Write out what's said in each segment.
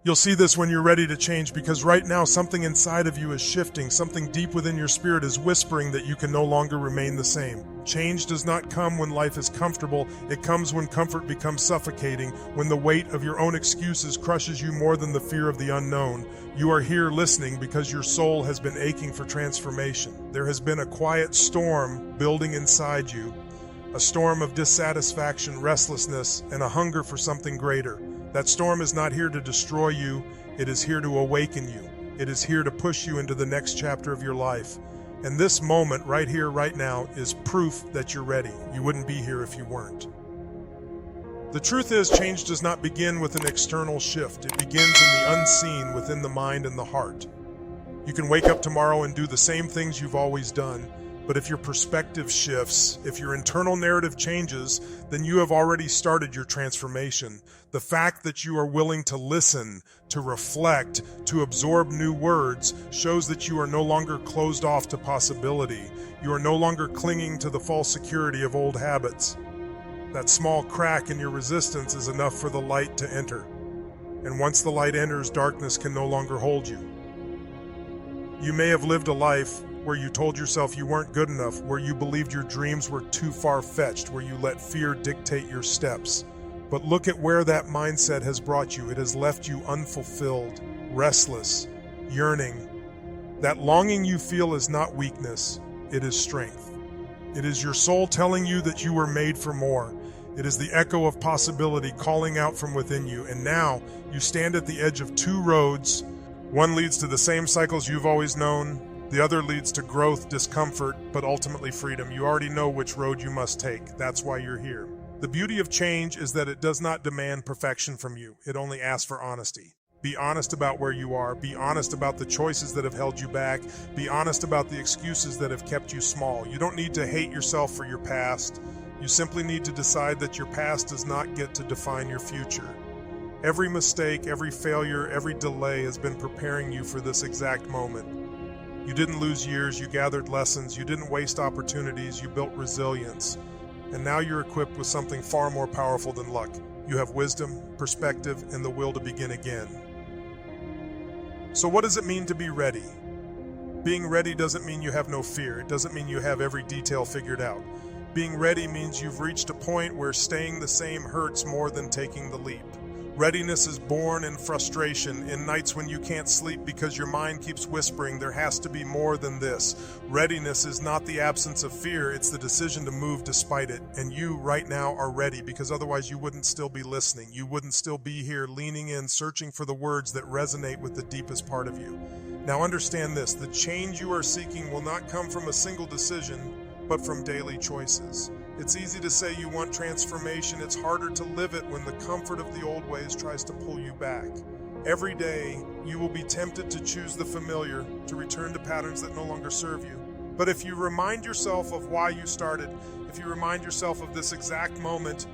You'll see this when you're ready to change, because right now something inside of you is shifting. Something deep within your spirit is whispering that you can no longer remain the same. Change does not come when life is comfortable. It comes when comfort becomes suffocating, when the weight of your own excuses crushes you more than the fear of the unknown. You are here listening because your soul has been aching for transformation. There has been a quiet storm building inside you, a storm of dissatisfaction, restlessness, and a hunger for something greater. That storm is not here to destroy you. It is here to awaken you. It is here to push you into the next chapter of your life. And this moment right here, right now, is proof that you're ready. You wouldn't be here if you weren't. The truth is, change does not begin with an external shift. It begins in the unseen, within the mind and the heart. You can wake up tomorrow and do the same things you've always done. But if your perspective shifts, if your internal narrative changes, then you have already started your transformation. The fact that you are willing to listen, to reflect, to absorb new words shows that you are no longer closed off to possibility. You are no longer clinging to the false security of old habits. That small crack in your resistance is enough for the light to enter. And once the light enters, darkness can no longer hold you. You may have lived a life where you told yourself you weren't good enough, where you believed your dreams were too far-fetched, where you let fear dictate your steps. But look at where that mindset has brought you. It has left you unfulfilled, restless, yearning. That longing you feel is not weakness, it is strength. It is your soul telling you that you were made for more. It is the echo of possibility calling out from within you. And now you stand at the edge of two roads. One leads to the same cycles you've always known. The other leads to growth, discomfort, but ultimately freedom. You already know which road you must take. That's why you're here. The beauty of change is that it does not demand perfection from you. It only asks for honesty. Be honest about where you are. Be honest about the choices that have held you back. Be honest about the excuses that have kept you small. You don't need to hate yourself for your past. You simply need to decide that your past does not get to define your future. Every mistake, every failure, every delay has been preparing you for this exact moment. You didn't lose years, you gathered lessons, you didn't waste opportunities, you built resilience. And now you're equipped with something far more powerful than luck. You have wisdom, perspective, and the will to begin again. So what does it mean to be ready? Being ready doesn't mean you have no fear. It doesn't mean you have every detail figured out. Being ready means you've reached a point where staying the same hurts more than taking the leap. Readiness is born in frustration, in nights when you can't sleep because your mind keeps whispering there has to be more than this. Readiness is not the absence of fear, it's the decision to move despite it. And you right now are ready, because otherwise you wouldn't still be listening. You wouldn't still be here leaning in, searching for the words that resonate with the deepest part of you. Now understand this, the change you are seeking will not come from a single decision, but from daily choices. It's easy to say you want transformation. It's harder to live it when the comfort of the old ways tries to pull you back. Every day, you will be tempted to choose the familiar, to return to patterns that no longer serve you. But if you remind yourself of why you started, if you remind yourself of this exact moment,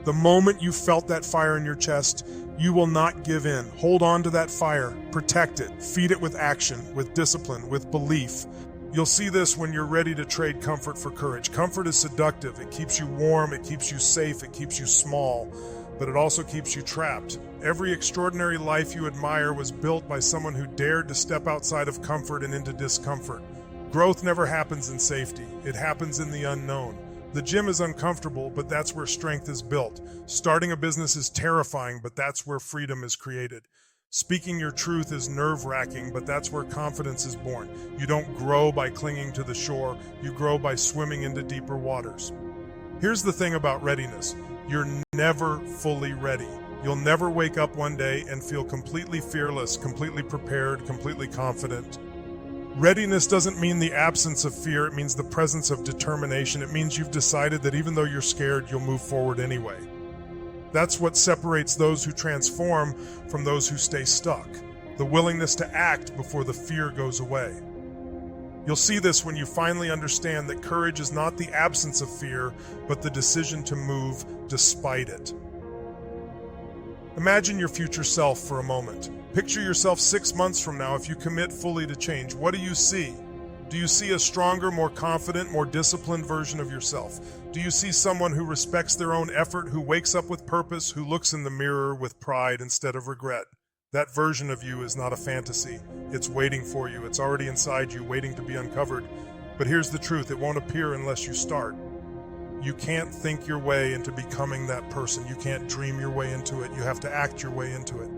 the moment you felt that fire in your chest, you will not give in. Hold on to that fire, protect it, feed it with action, with discipline, with belief. You'll see this when you're ready to trade comfort for courage. Comfort is seductive. It keeps you warm, it keeps you safe, it keeps you small, but it also keeps you trapped. Every extraordinary life you admire was built by someone who dared to step outside of comfort and into discomfort. Growth never happens in safety. It happens in the unknown. The gym is uncomfortable, but that's where strength is built. Starting a business is terrifying, but that's where freedom is created. Speaking your truth is nerve-wracking, but that's where confidence is born. You don't grow by clinging to the shore, you grow by swimming into deeper waters. Here's the thing about readiness. You're never fully ready. You'll never wake up one day and feel completely fearless, completely prepared, completely confident. Readiness doesn't mean the absence of fear, it means the presence of determination. It means you've decided that even though you're scared, you'll move forward anyway. That's what separates those who transform from those who stay stuck. The willingness to act before the fear goes away. You'll see this when you finally understand that courage is not the absence of fear, but the decision to move despite it. Imagine your future self for a moment. Picture yourself 6 months from now if you commit fully to change. What do you see? Do you see a stronger, more confident, more disciplined version of yourself? Do you see someone who respects their own effort, who wakes up with purpose, who looks in the mirror with pride instead of regret? That version of you is not a fantasy. It's waiting for you. It's already inside you, waiting to be uncovered. But here's the truth, it won't appear unless you start. You can't think your way into becoming that person. You can't dream your way into it. You have to act your way into it.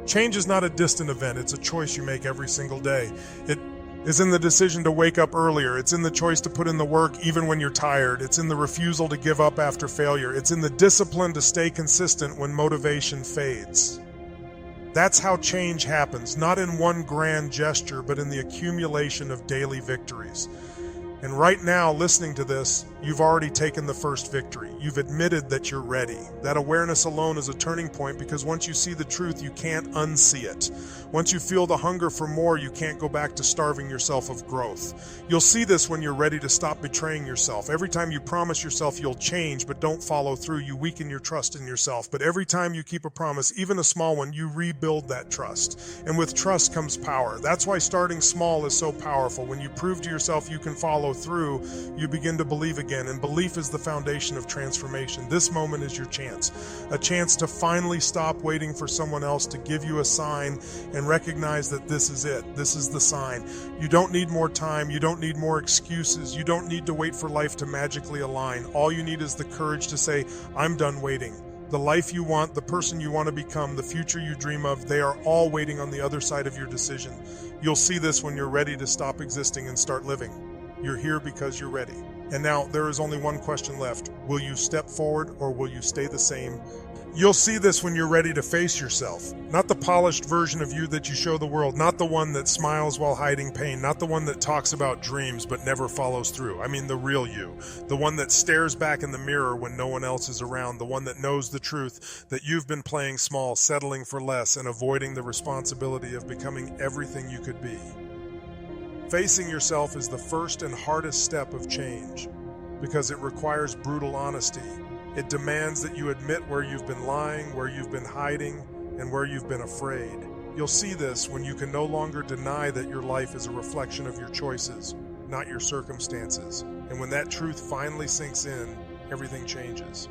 Change is not a distant event. It's a choice you make every single day. It is in the decision to wake up earlier. It's in the choice to put in the work even when you're tired. It's in the refusal to give up after failure. It's in the discipline to stay consistent when motivation fades. That's how change happens, not in one grand gesture, but in the accumulation of daily victories. And right now, listening to this, you've already taken the first victory. You've admitted that you're ready. That awareness alone is a turning point, because once you see the truth, you can't unsee it. Once you feel the hunger for more, you can't go back to starving yourself of growth. You'll see this when you're ready to stop betraying yourself. Every time you promise yourself you'll change but don't follow through, you weaken your trust in yourself. But every time you keep a promise, even a small one, you rebuild that trust. And with trust comes power. That's why starting small is so powerful. When you prove to yourself you can follow through, you begin to believe again. And belief is the foundation of transformation. This moment is your chance. A chance to finally stop waiting for someone else to give you a sign and recognize that this is it. This is the sign. You don't need more time. You don't need more excuses. You don't need to wait for life to magically align. All you need is the courage to say, I'm done waiting. The life you want, the person you want to become, the future you dream of, they are all waiting on the other side of your decision. You'll see this when you're ready to stop existing and start living. You're here because you're ready. And now there is only one question left. Will you step forward or will you stay the same? You'll see this when you're ready to face yourself. Not the polished version of you that you show the world, not the one that smiles while hiding pain, not the one that talks about dreams but never follows through. I mean the real you. The one that stares back in the mirror when no one else is around. The one that knows the truth, that you've been playing small, settling for less, and avoiding the responsibility of becoming everything you could be. Facing yourself is the first and hardest step of change, because it requires brutal honesty. It demands that you admit where you've been lying, where you've been hiding, and where you've been afraid. You'll see this when you can no longer deny that your life is a reflection of your choices, not your circumstances. And when that truth finally sinks in, everything changes.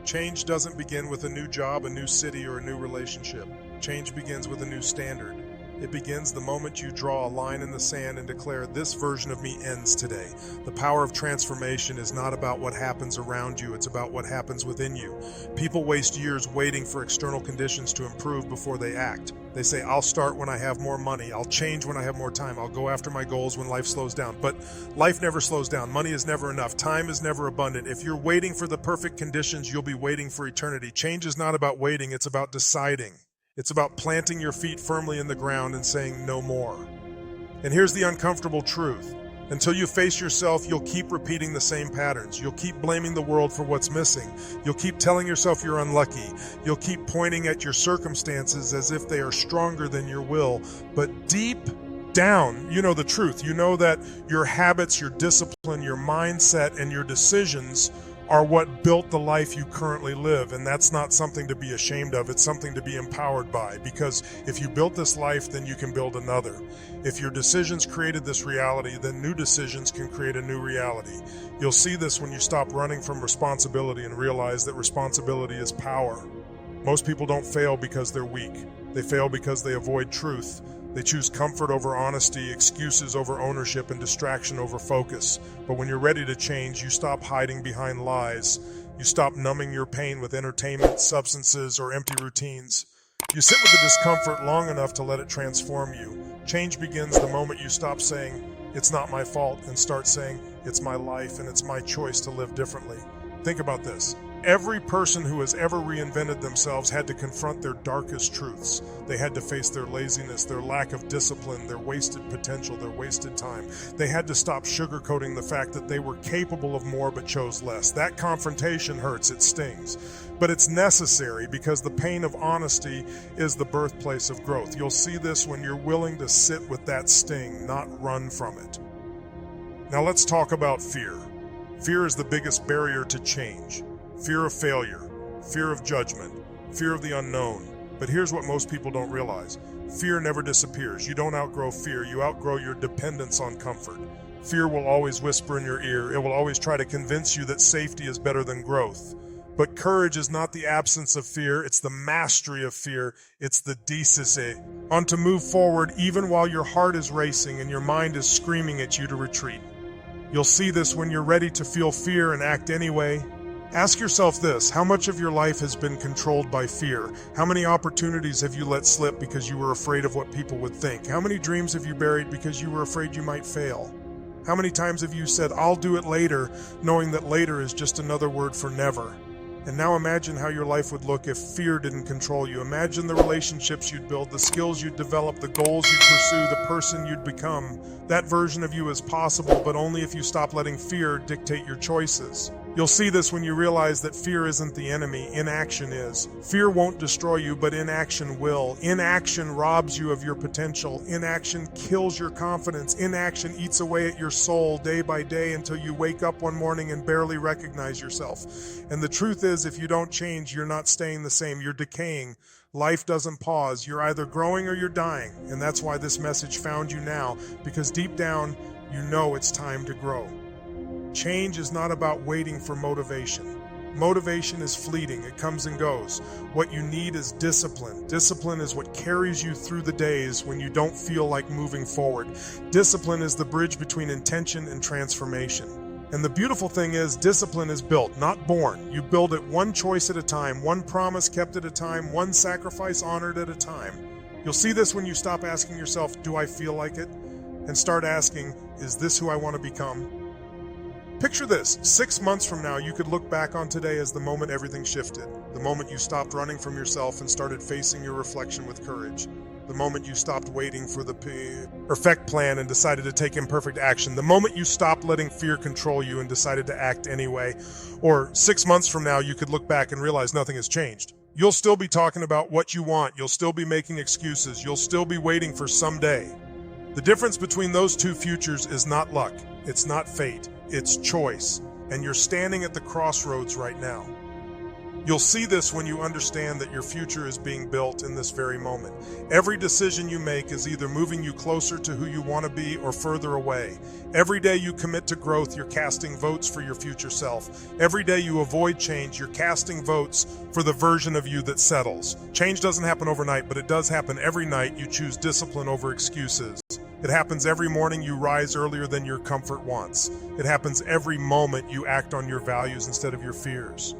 Change doesn't begin with a new job, a new city, or a new relationship. Change begins with a new standard. It begins the moment you draw a line in the sand and declare, this version of me ends today. The power of transformation is not about what happens around you, it's about what happens within you. People waste years waiting for external conditions to improve before they act. They say, I'll start when I have more money, I'll change when I have more time, I'll go after my goals when life slows down. But life never slows down, money is never enough, time is never abundant. If you're waiting for the perfect conditions, you'll be waiting for eternity. Change is not about waiting, it's about deciding. It's about planting your feet firmly in the ground and saying no more. And here's the uncomfortable truth. Until you face yourself, you'll keep repeating the same patterns. You'll keep blaming the world for what's missing. You'll keep telling yourself you're unlucky. You'll keep pointing at your circumstances as if they are stronger than your will. But deep down, you know the truth. You know that your habits, your discipline, your mindset, and your decisions are what built the life you currently live. And that's not something to be ashamed of. It's something to be empowered by, because if you built this life, then you can build another. If your decisions created this reality, then new decisions can create a new reality. You'll see this when you stop running from responsibility and realize that responsibility is power. Most people don't fail because they're weak. They fail because they avoid truth. They choose comfort over honesty, excuses over ownership, and distraction over focus. But when you're ready to change, you stop hiding behind lies. You stop numbing your pain with entertainment, substances, or empty routines. You sit with the discomfort long enough to let it transform you. Change begins the moment you stop saying, it's not my fault, and start saying, it's my life and it's my choice to live differently. Think about this. Every person who has ever reinvented themselves had to confront their darkest truths. They had to face their laziness, their lack of discipline, their wasted potential, their wasted time. They had to stop sugarcoating the fact that they were capable of more but chose less. That confrontation hurts, it stings. But it's necessary, because the pain of honesty is the birthplace of growth. You'll see this when you're willing to sit with that sting, not run from it. Now let's talk about fear. Fear is the biggest barrier to change. Fear of failure, fear of judgment, fear of the unknown. But here's what most people don't realize. Fear never disappears. You don't outgrow fear. You outgrow your dependence on comfort. Fear will always whisper in your ear. It will always try to convince you that safety is better than growth. But courage is not the absence of fear, it's the mastery of fear. It's the decisé. On to move forward even while your heart is racing and your mind is screaming at you to retreat. You'll see this when you're ready to feel fear and act anyway. Ask yourself this: how much of your life has been controlled by fear? How many opportunities have you let slip because you were afraid of what people would think? How many dreams have you buried because you were afraid you might fail? How many times have you said, "I'll do it later," knowing that later is just another word for never? And now imagine how your life would look if fear didn't control you. Imagine the relationships you'd build, the skills you'd develop, the goals you'd pursue, the person you'd become. That version of you is possible, but only if you stop letting fear dictate your choices. You'll see this when you realize that fear isn't the enemy, inaction is. Fear won't destroy you, but inaction will. Inaction robs you of your potential. Inaction kills your confidence. Inaction eats away at your soul day by day until you wake up one morning and barely recognize yourself. And the truth is, if you don't change, you're not staying the same. You're decaying. Life doesn't pause. You're either growing or you're dying. And that's why this message found you now, because deep down, you know it's time to grow. Change is not about waiting for motivation. Motivation is fleeting. It comes and goes. What you need is discipline. Discipline is what carries you through the days when you don't feel like moving forward. Discipline is the bridge between intention and transformation. And the beautiful thing is, discipline is built, not born. You build it one choice at a time, one promise kept at a time, one sacrifice honored at a time. You'll see this when you stop asking yourself, "Do I feel like it?" and start asking, "Is this who I want to become?" Picture this: 6 months from now, you could look back on today as the moment everything shifted. The moment you stopped running from yourself and started facing your reflection with courage. The moment you stopped waiting for the perfect plan and decided to take imperfect action. The moment you stopped letting fear control you and decided to act anyway. Or 6 months from now, you could look back and realize nothing has changed. You'll still be talking about what you want. You'll still be making excuses. You'll still be waiting for someday. The difference between those two futures is not luck. It's not fate. It's choice. And you're standing at the crossroads right now. You'll see this when you understand that your future is being built in this very moment. Every decision you make is either moving you closer to who you want to be or further away. Every day you commit to growth, you're casting votes for your future self. Every day you avoid change, you're casting votes for the version of you that settles. Change doesn't happen overnight, but it does happen every night. You choose discipline over excuses. It happens every morning you rise earlier than your comfort wants. It happens every moment you act on your values instead of your fears.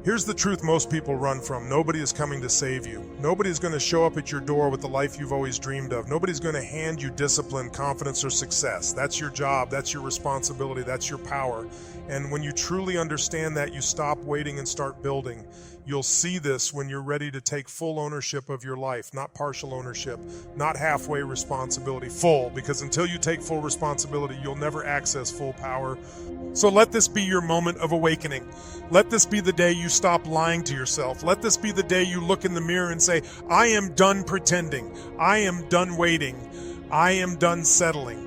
Here's the truth most people run from. Nobody is coming to save you. Nobody's going to show up at your door with the life you've always dreamed of. Nobody's going to hand you discipline, confidence, or success. That's your job. That's your responsibility. That's your power. And when you truly understand that, you stop waiting and start building. You'll see this when you're ready to take full ownership of your life, not partial ownership, not halfway responsibility, full, because until you take full responsibility, you'll never access full power. So let this be your moment of awakening. Let this be the day you stop lying to yourself. Let this be the day you look in the mirror and say, "I am done pretending. I am done waiting. I am done settling."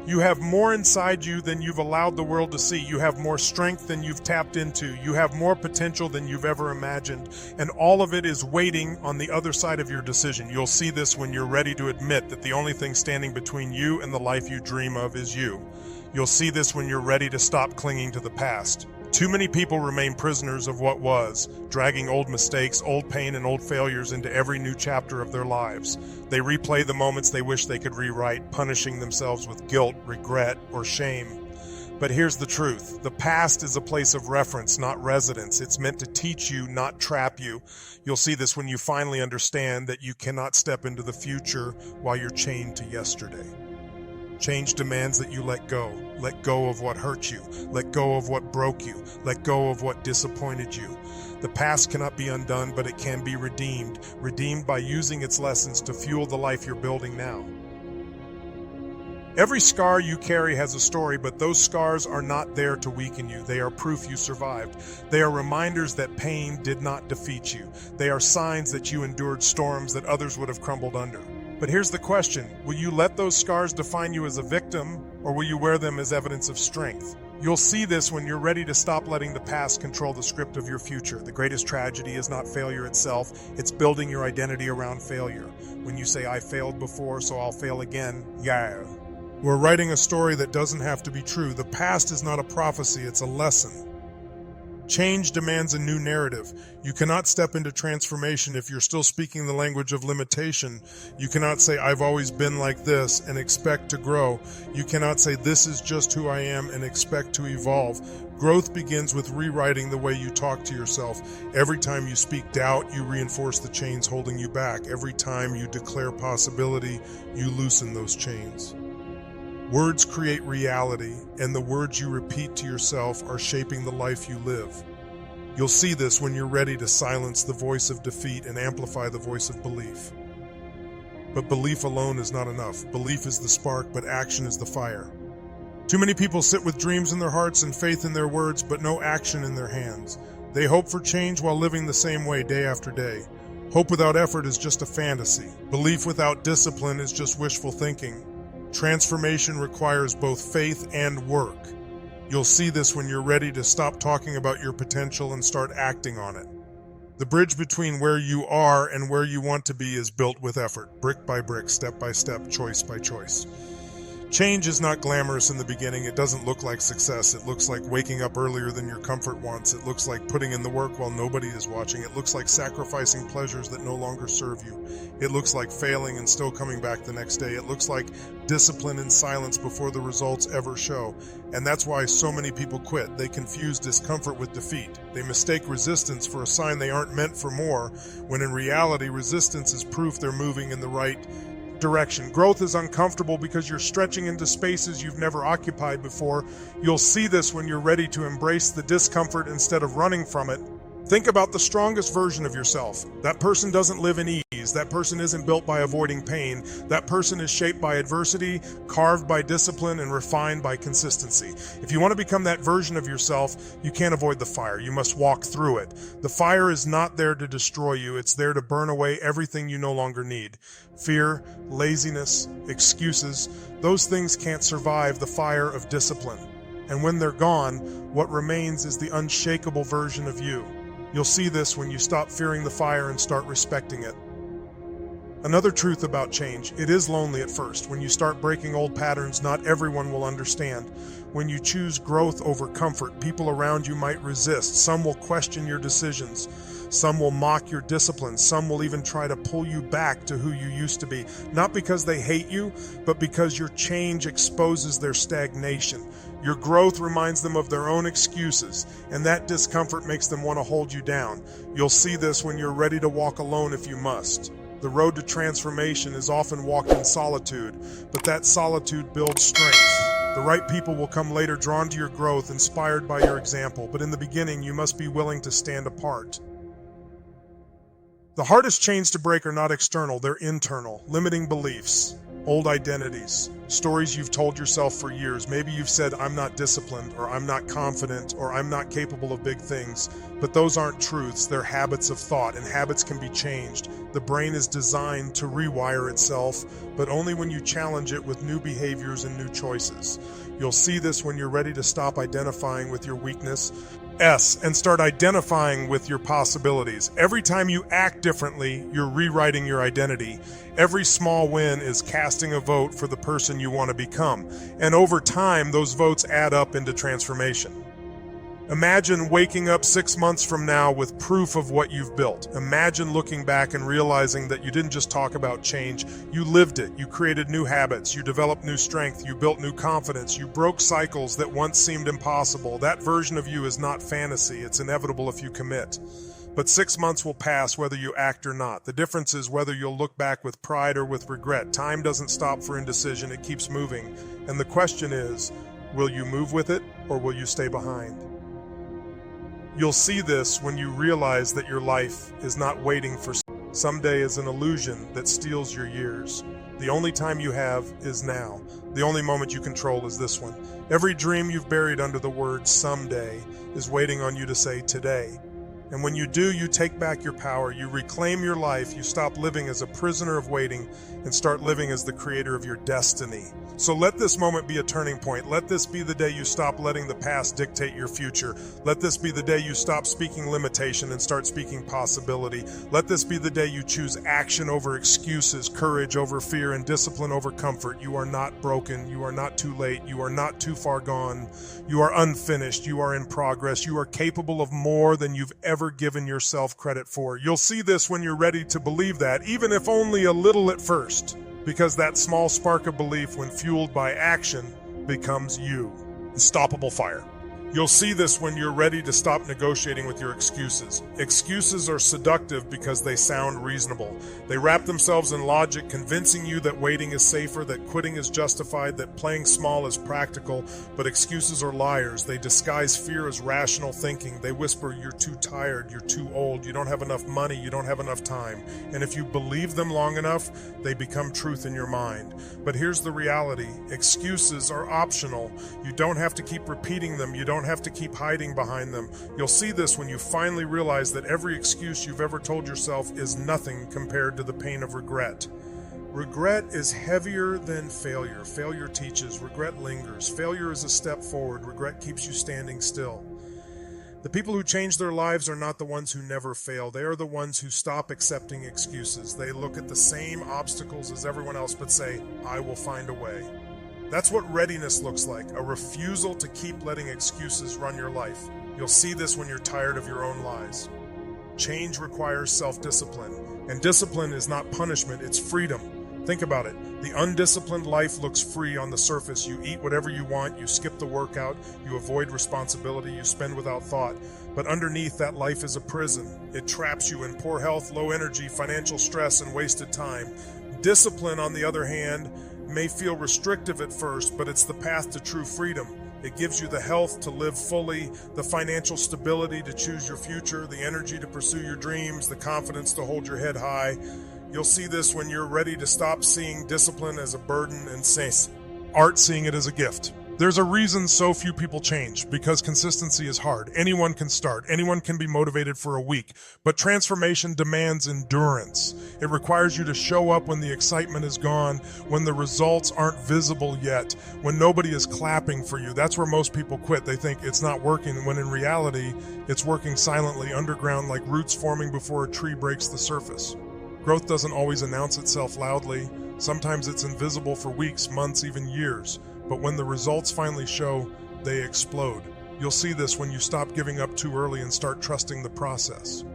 You have more inside you than you've allowed the world to see. You have more strength than you've tapped into. You have more potential than you've ever imagined. And all of it is waiting on the other side of your decision. You'll see this when you're ready to admit that the only thing standing between you and the life you dream of is you. You'll see this when you're ready to stop clinging to the past. Too many people remain prisoners of what was, dragging old mistakes, old pain, and old failures into every new chapter of their lives. They replay the moments they wish they could rewrite, punishing themselves with guilt, regret, or shame. But here's the truth. The past is a place of reference, not residence. It's meant to teach you, not trap you. You'll see this when you finally understand that you cannot step into the future while you're chained to yesterday. Change demands that you let go. Let go of what hurt you. Let go of what broke you. Let go of what disappointed you. The past cannot be undone, but it can be redeemed. Redeemed by using its lessons to fuel the life you're building now. Every scar you carry has a story, but those scars are not there to weaken you. They are proof you survived. They are reminders that pain did not defeat you. They are signs that you endured storms that others would have crumbled under. But here's the question. Will you let those scars define you as a victim, or will you wear them as evidence of strength? You'll see this when you're ready to stop letting the past control the script of your future. The greatest tragedy is not failure itself. It's building your identity around failure. When you say, "I failed before, so I'll fail again," yeah. We're writing a story that doesn't have to be true. The past is not a prophecy, it's a lesson. Change demands a new narrative. You cannot step into transformation if you're still speaking the language of limitation. You cannot say, I've always been like this and expect to grow. You cannot say, this is just who I am and expect to evolve. Growth begins with rewriting the way you talk to yourself. Every time you speak doubt, you reinforce the chains holding you back. Every time you declare possibility, you loosen those chains. Words create reality, and the words you repeat to yourself are shaping the life you live. You'll see this when you're ready to silence the voice of defeat and amplify the voice of belief. But belief alone is not enough. Belief is the spark, but action is the fire. Too many people sit with dreams in their hearts and faith in their words, but no action in their hands. They hope for change while living the same way day after day. Hope without effort is just a fantasy. Belief without discipline is just wishful thinking. Transformation requires both faith and work. You'll see this when you're ready to stop talking about your potential and start acting on it. The bridge between where you are and where you want to be is built with effort, brick by brick, step by step, choice by choice. Change is not glamorous in the beginning. It doesn't look like success. It looks like waking up earlier than your comfort wants. It looks like putting in the work while nobody is watching. It looks like sacrificing pleasures that no longer serve you. It looks like failing and still coming back the next day. It looks like discipline in silence before the results ever show. And that's why so many people quit. They confuse discomfort with defeat. They mistake resistance for a sign they aren't meant for more, when in reality, resistance is proof they're moving in the right direction. Growth is uncomfortable because you're stretching into spaces you've never occupied before. You'll see this when you're ready to embrace the discomfort instead of running from it. Think about the strongest version of yourself. That person doesn't live in ease. That person isn't built by avoiding pain. That person is shaped by adversity, carved by discipline, and refined by consistency. If you want to become that version of yourself, you can't avoid the fire. You must walk through it. The fire is not there to destroy you. It's there to burn away everything you no longer need. Fear, laziness, excuses, those things can't survive the fire of discipline. And when they're gone, what remains is the unshakable version of you. You'll see this when you stop fearing the fire and start respecting it. Another truth about change, it is lonely at first. When you start breaking old patterns, not everyone will understand. When you choose growth over comfort, people around you might resist. Some will question your decisions. Some will mock your discipline. Some will even try to pull you back to who you used to be. Not because they hate you, but because your change exposes their stagnation. Your growth reminds them of their own excuses, and that discomfort makes them want to hold you down. You'll see this when you're ready to walk alone if you must. The road to transformation is often walked in solitude, but that solitude builds strength. The right people will come later, drawn to your growth, inspired by your example, but in the beginning you must be willing to stand apart. The hardest chains to break are not external, they're internal. Limiting beliefs, old identities, stories you've told yourself for years. Maybe you've said, I'm not disciplined, or I'm not confident, or I'm not capable of big things. But those aren't truths, they're habits of thought, and habits can be changed. The brain is designed to rewire itself, but only when you challenge it with new behaviors and new choices. You'll see this when you're ready to stop identifying with your weakness, and start identifying with your possibilities. Every time you act differently, you're rewriting your identity. Every small win is casting a vote for the person you want to become. And over time, those votes add up into transformation. Imagine waking up 6 months from now with proof of what you've built. Imagine looking back and realizing that you didn't just talk about change, you lived it. You created new habits, you developed new strength, you built new confidence, you broke cycles that once seemed impossible. That version of you is not fantasy, it's inevitable if you commit. But 6 months will pass whether you act or not. The difference is whether you'll look back with pride or with regret. Time doesn't stop for indecision, it keeps moving. And the question is, will you move with it or will you stay behind? You'll see this when you realize that your life is not waiting for someday is an illusion that steals your years. The only time you have is now. The only moment you control is this one. Every dream you've buried under the word someday is waiting on you to say today. And when you do, you take back your power, you reclaim your life, you stop living as a prisoner of waiting and start living as the creator of your destiny. So let this moment be a turning point. Let this be the day you stop letting the past dictate your future. Let this be the day you stop speaking limitation and start speaking possibility. Let this be the day you choose action over excuses, courage over fear, and discipline over comfort. You are not broken. You are not too late. You are not too far gone. You are unfinished. You are in progress. You are capable of more than you've ever given yourself credit for. You'll see this when you're ready to believe that, even if only a little at first. Because that small spark of belief, when fueled by action, becomes you. Unstoppable fire. You'll see this when you're ready to stop negotiating with your excuses. Excuses are seductive because they sound reasonable. They wrap themselves in logic, convincing you that waiting is safer, that quitting is justified, that playing small is practical. But excuses are liars. They disguise fear as rational thinking. They whisper, you're too tired, you're too old, you don't have enough money, you don't have enough time. And if you believe them long enough, they become truth in your mind. But here's the reality. Excuses are optional. You don't have to keep repeating them. You don't have to keep hiding behind them. You'll see this when you finally realize that every excuse you've ever told yourself is nothing compared to the pain of regret. Regret is heavier than failure. Failure teaches. Regret lingers. Failure is a step forward. Regret keeps you standing still. The people who change their lives are not the ones who never fail. They are the ones who stop accepting excuses. They look at the same obstacles as everyone else but say, I will find a way. That's what readiness looks like, a refusal to keep letting excuses run your life. You'll see this when you're tired of your own lies. Change requires self-discipline, and discipline is not punishment, it's freedom. Think about it. The undisciplined life looks free on the surface. You eat whatever you want, you skip the workout, you avoid responsibility, you spend without thought. But underneath that life is a prison. It traps you in poor health, low energy, financial stress, and wasted time. Discipline, on the other hand, may feel restrictive at first, but it's the path to true freedom. It gives you the health to live fully, the financial stability to choose your future, the energy to pursue your dreams, the confidence to hold your head high. You'll see this when you're ready to stop seeing discipline as a burden and start seeing it as a gift. There's a reason so few people change, because consistency is hard. Anyone can start. Anyone can be motivated for a week. But transformation demands endurance. It requires you to show up when the excitement is gone, when the results aren't visible yet, when nobody is clapping for you. That's where most people quit. They think it's not working, when in reality, it's working silently underground like roots forming before a tree breaks the surface. Growth doesn't always announce itself loudly. Sometimes it's invisible for weeks, months, even years. But when the results finally show, they explode. You'll see this when you stop giving up too early and start trusting the process.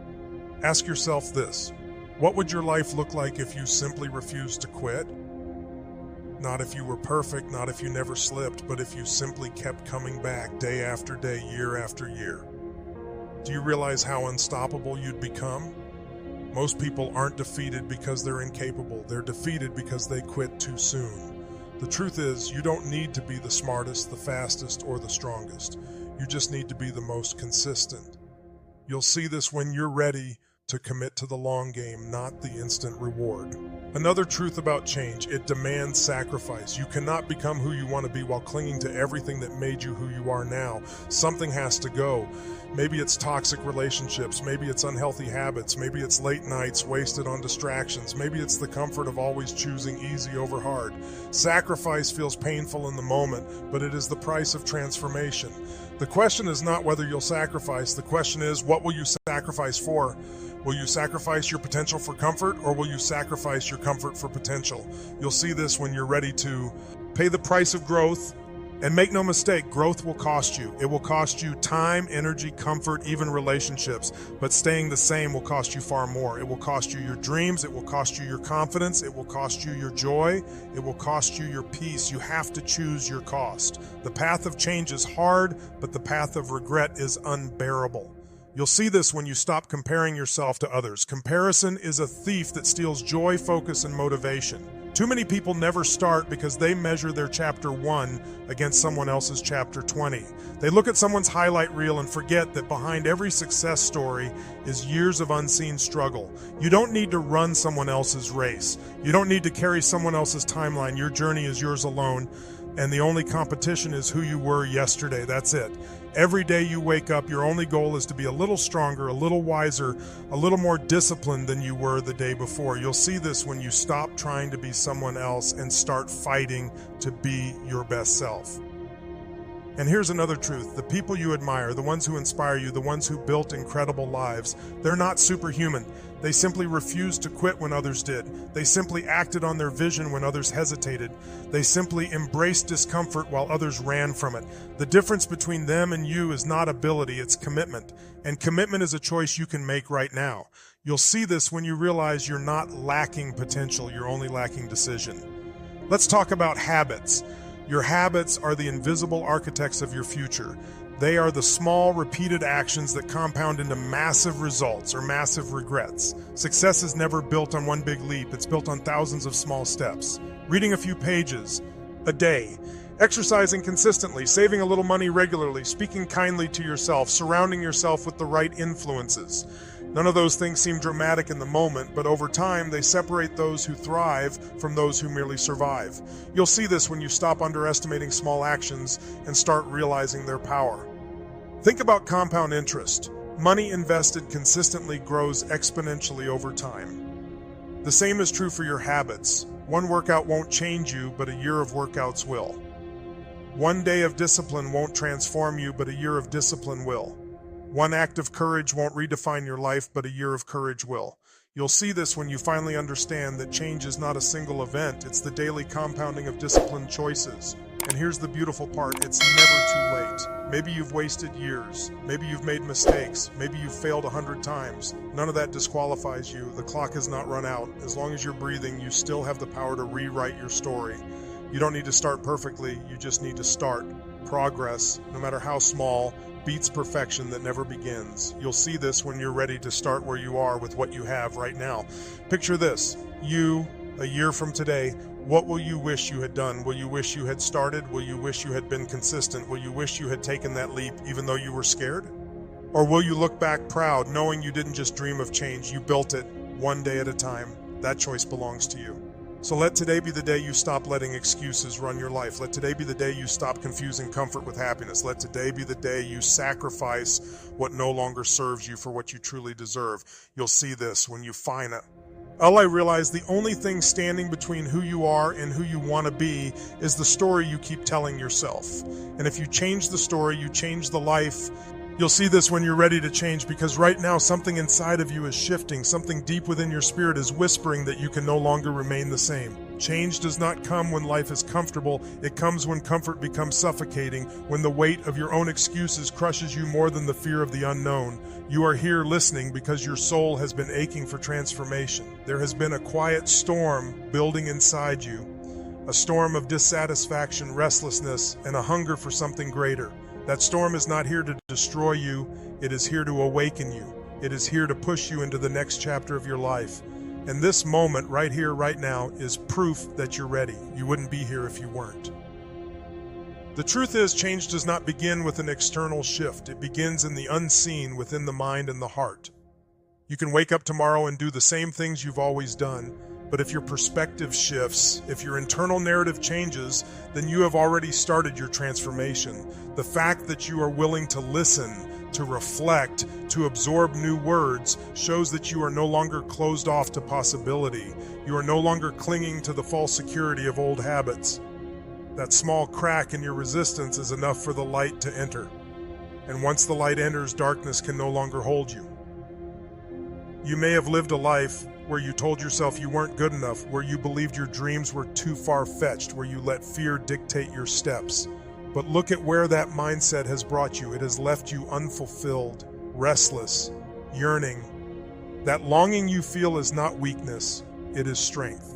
Ask yourself this: what would your life look like if you simply refused to quit? Not if you were perfect, not if you never slipped, but if you simply kept coming back day after day, year after year. Do you realize how unstoppable you'd become? Most people aren't defeated because they're incapable. They're defeated because they quit too soon. The truth is, you don't need to be the smartest, the fastest, or the strongest. You just need to be the most consistent. You'll see this when you're ready to commit to the long game, not the instant reward. Another truth about change: it demands sacrifice. You cannot become who you want to be while clinging to everything that made you who you are now. Something has to go. Maybe it's toxic relationships, maybe it's unhealthy habits, maybe it's late nights wasted on distractions, maybe it's the comfort of always choosing easy over hard. Sacrifice feels painful in the moment, but it is the price of transformation. The question is not whether you'll sacrifice, the question is, what will you sacrifice for? Will you sacrifice your potential for comfort, or will you sacrifice your comfort for potential? You'll see this when you're ready to pay the price of growth. And make no mistake, growth will cost you. It will cost you time, energy, comfort, even relationships. But staying the same will cost you far more. It will cost you your dreams. It will cost you your confidence. It will cost you your joy. It will cost you your peace. You have to choose your cost. The path of change is hard, but the path of regret is unbearable. You'll see this when you stop comparing yourself to others. Comparison is a thief that steals joy, focus, and motivation. Too many people never start because they measure their chapter 1 against someone else's chapter 20. They look at someone's highlight reel and forget that behind every success story is years of unseen struggle. You don't need to run someone else's race. You don't need to carry someone else's timeline. Your journey is yours alone, and the only competition is who you were yesterday. That's it. Every day you wake up, your only goal is to be a little stronger, a little wiser, a little more disciplined than you were the day before. You'll see this when you stop trying to be someone else and start fighting to be your best self. And here's another truth. The people you admire, the ones who inspire you, the ones who built incredible lives, they're not superhuman. They simply refused to quit when others did. They simply acted on their vision when others hesitated. They simply embraced discomfort while others ran from it. The difference between them and you is not ability, it's commitment. And commitment is a choice you can make right now. You'll see this when you realize you're not lacking potential, you're only lacking decision. Let's talk about habits. Your habits are the invisible architects of your future. They are the small, repeated actions that compound into massive results or massive regrets. Success is never built on one big leap. It's built on thousands of small steps. Reading a few pages a day, exercising consistently, saving a little money regularly, speaking kindly to yourself, surrounding yourself with the right influences. None of those things seem dramatic in the moment, but over time they separate those who thrive from those who merely survive. You'll see this when you stop underestimating small actions and start realizing their power. Think about compound interest. Money invested consistently grows exponentially over time. The same is true for your habits. One workout won't change you, but a year of workouts will. One day of discipline won't transform you, but a year of discipline will. One act of courage won't redefine your life, but a year of courage will. You'll see this when you finally understand that change is not a single event, it's the daily compounding of disciplined choices. And here's the beautiful part, it's never too late. Maybe you've wasted years, maybe you've made mistakes, maybe you've failed 100 times. None of that disqualifies you, the clock has not run out. As long as you're breathing, you still have the power to rewrite your story. You don't need to start perfectly, you just need to start. Progress, no matter how small, beats perfection that never begins. You'll see this when you're ready to start where you are with what you have right now. Picture this, you, a year from today, what will you wish you had done? Will you wish you had started? Will you wish you had been consistent? Will you wish you had taken that leap even though you were scared? Or will you look back proud, knowing you didn't just dream of change, you built it one day at a time? That choice belongs to you. So let today be the day you stop letting excuses run your life. Let today be the day you stop confusing comfort with happiness. Let today be the day you sacrifice what no longer serves you for what you truly deserve. You'll see this when you find it. I realize the only thing standing between who you are and who you want to be is the story you keep telling yourself. And if you change the story, you change the life. You'll see this when you're ready to change, because right now something inside of you is shifting. Something deep within your spirit is whispering that you can no longer remain the same. Change does not come when life is comfortable. It comes when comfort becomes suffocating, when the weight of your own excuses crushes you more than the fear of the unknown. You are here listening because your soul has been aching for transformation. There has been a quiet storm building inside you, a storm of dissatisfaction, restlessness, and a hunger for something greater. That storm is not here to destroy you, it is here to awaken you. It is here to push you into the next chapter of your life. And this moment right here, right now, is proof that you're ready. You wouldn't be here if you weren't. The truth is, change does not begin with an external shift. It begins in the unseen, within the mind and the heart. You can wake up tomorrow and do the same things you've always done, but if your perspective shifts, if your internal narrative changes, then you have already started your transformation. The fact that you are willing to listen, to reflect, to absorb new words shows that you are no longer closed off to possibility. You are no longer clinging to the false security of old habits. That small crack in your resistance is enough for the light to enter. And once the light enters, darkness can no longer hold you. You may have lived a life where you told yourself you weren't good enough, where you believed your dreams were too far-fetched, where you let fear dictate your steps. But look at where that mindset has brought you. It has left you unfulfilled, restless, yearning. That longing you feel is not weakness, it is strength.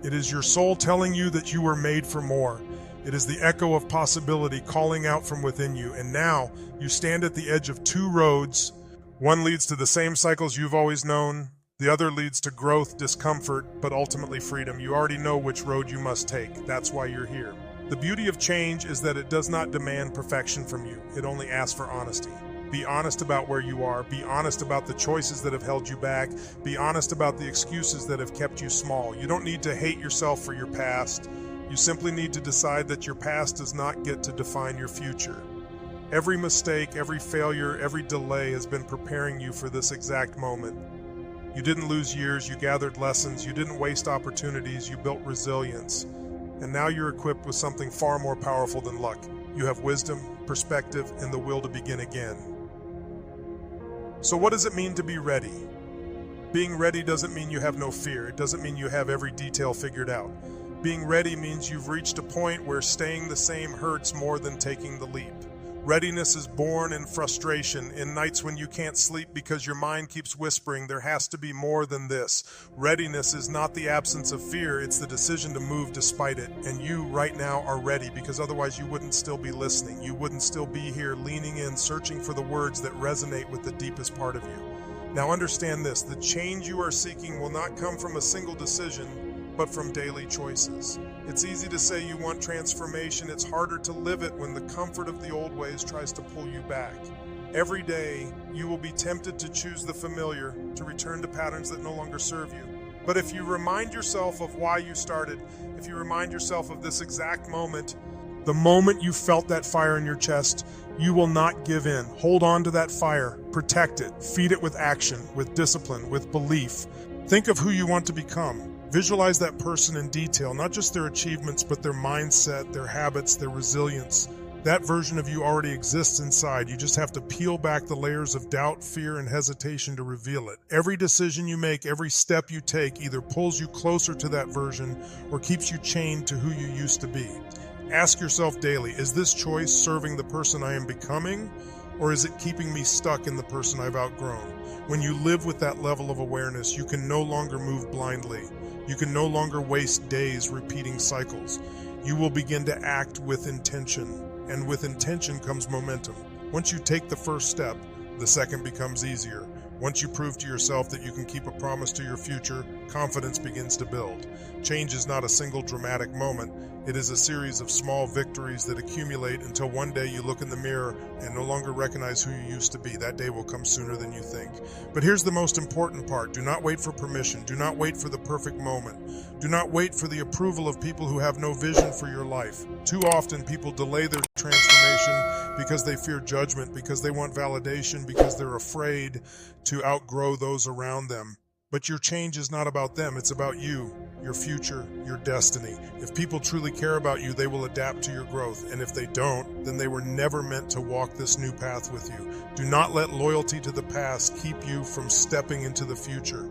It is your soul telling you that you were made for more. It is the echo of possibility calling out from within you. And now you stand at the edge of two roads. One leads to the same cycles you've always known. The other leads to growth, discomfort, but ultimately freedom. You already know which road you must take. That's why you're here. The beauty of change is that it does not demand perfection from you. It only asks for honesty. Be honest about where you are. Be honest about the choices that have held you back. Be honest about the excuses that have kept you small. You don't need to hate yourself for your past. You simply need to decide that your past does not get to define your future. Every mistake, every failure, every delay has been preparing you for this exact moment. You didn't lose years, you gathered lessons, you didn't waste opportunities, you built resilience. And now you're equipped with something far more powerful than luck. You have wisdom, perspective, and the will to begin again. So what does it mean to be ready? Being ready doesn't mean you have no fear. It doesn't mean you have every detail figured out. Being ready means you've reached a point where staying the same hurts more than taking the leap. Readiness is born in frustration, in nights when you can't sleep because your mind keeps whispering, there has to be more than this. Readiness is not the absence of fear, it's the decision to move despite it. And you, right now, are ready, because otherwise you wouldn't still be listening. You wouldn't still be here, leaning in, searching for the words that resonate with the deepest part of you. Now understand this, the change you are seeking will not come from a single decision, but from daily choices. It's easy to say you want transformation. It's harder to live it when the comfort of the old ways tries to pull you back. Every day, you will be tempted to choose the familiar, to return to patterns that no longer serve you. But if you remind yourself of why you started, if you remind yourself of this exact moment, the moment you felt that fire in your chest, you will not give in. Hold on to that fire, protect it, feed it with action, with discipline, with belief. Think of who you want to become. Visualize that person in detail, not just their achievements, but their mindset, their habits, their resilience. That version of you already exists inside. You just have to peel back the layers of doubt, fear, and hesitation to reveal it. Every decision you make, every step you take either pulls you closer to that version or keeps you chained to who you used to be. Ask yourself daily, is this choice serving the person I am becoming, or is it keeping me stuck in the person I've outgrown? When you live with that level of awareness, you can no longer move blindly. You can no longer waste days repeating cycles. You will begin to act with intention, and with intention comes momentum. Once you take the first step, the second becomes easier. Once you prove to yourself that you can keep a promise to your future, confidence begins to build. Change is not a single dramatic moment. It is a series of small victories that accumulate until one day you look in the mirror and no longer recognize who you used to be. That day will come sooner than you think. But here's the most important part. Do not wait for permission. Do not wait for the perfect moment. Do not wait for the approval of people who have no vision for your life. Too often people delay their transformation because they fear judgment, because they want validation, because they're afraid to outgrow those around them. But your change is not about them, it's about you, your future, your destiny. If people truly care about you, they will adapt to your growth. And if they don't, then they were never meant to walk this new path with you. Do not let loyalty to the past keep you from stepping into the future.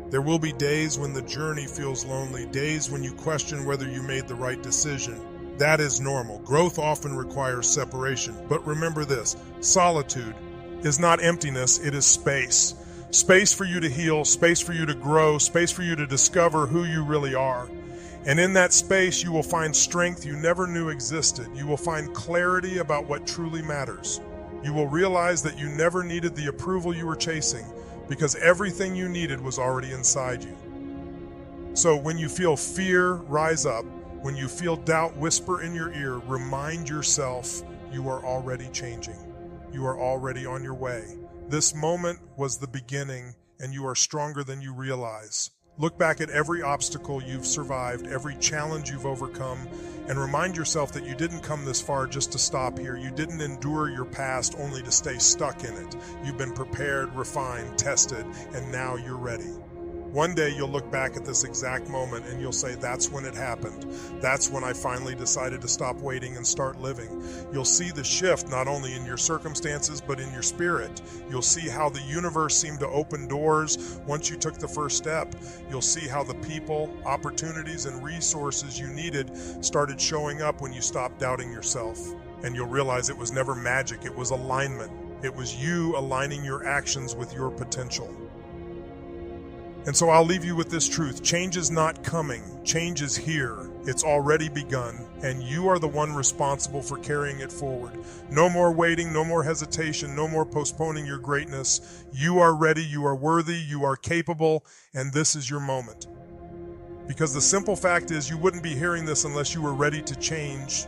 There will be days when the journey feels lonely, days when you question whether you made the right decision. That is normal. Growth often requires separation. But remember this, solitude is not emptiness, it is space. Space for you to heal, space for you to grow, space for you to discover who you really are. And in that space, you will find strength you never knew existed. You will find clarity about what truly matters. You will realize that you never needed the approval you were chasing because everything you needed was already inside you. So when you feel fear rise up, when you feel doubt whisper in your ear, remind yourself you are already changing. You are already on your way. This moment was the beginning, and you are stronger than you realize. Look back at every obstacle you've survived, every challenge you've overcome, and remind yourself that you didn't come this far just to stop here. You didn't endure your past only to stay stuck in it. You've been prepared, refined, tested, and now you're ready. One day you'll look back at this exact moment and you'll say, that's when it happened. That's when I finally decided to stop waiting and start living. You'll see the shift not only in your circumstances, but in your spirit. You'll see how the universe seemed to open doors once you took the first step. You'll see how the people, opportunities, and resources you needed started showing up when you stopped doubting yourself. And you'll realize it was never magic, it was alignment. It was you aligning your actions with your potential. And so I'll leave you with this truth. Change is not coming. Change is here. It's already begun, and you are the one responsible for carrying it forward. No more waiting, no more hesitation, no more postponing your greatness. You are ready, you are worthy, you are capable, and this is your moment. Because the simple fact is you wouldn't be hearing this unless you were ready to change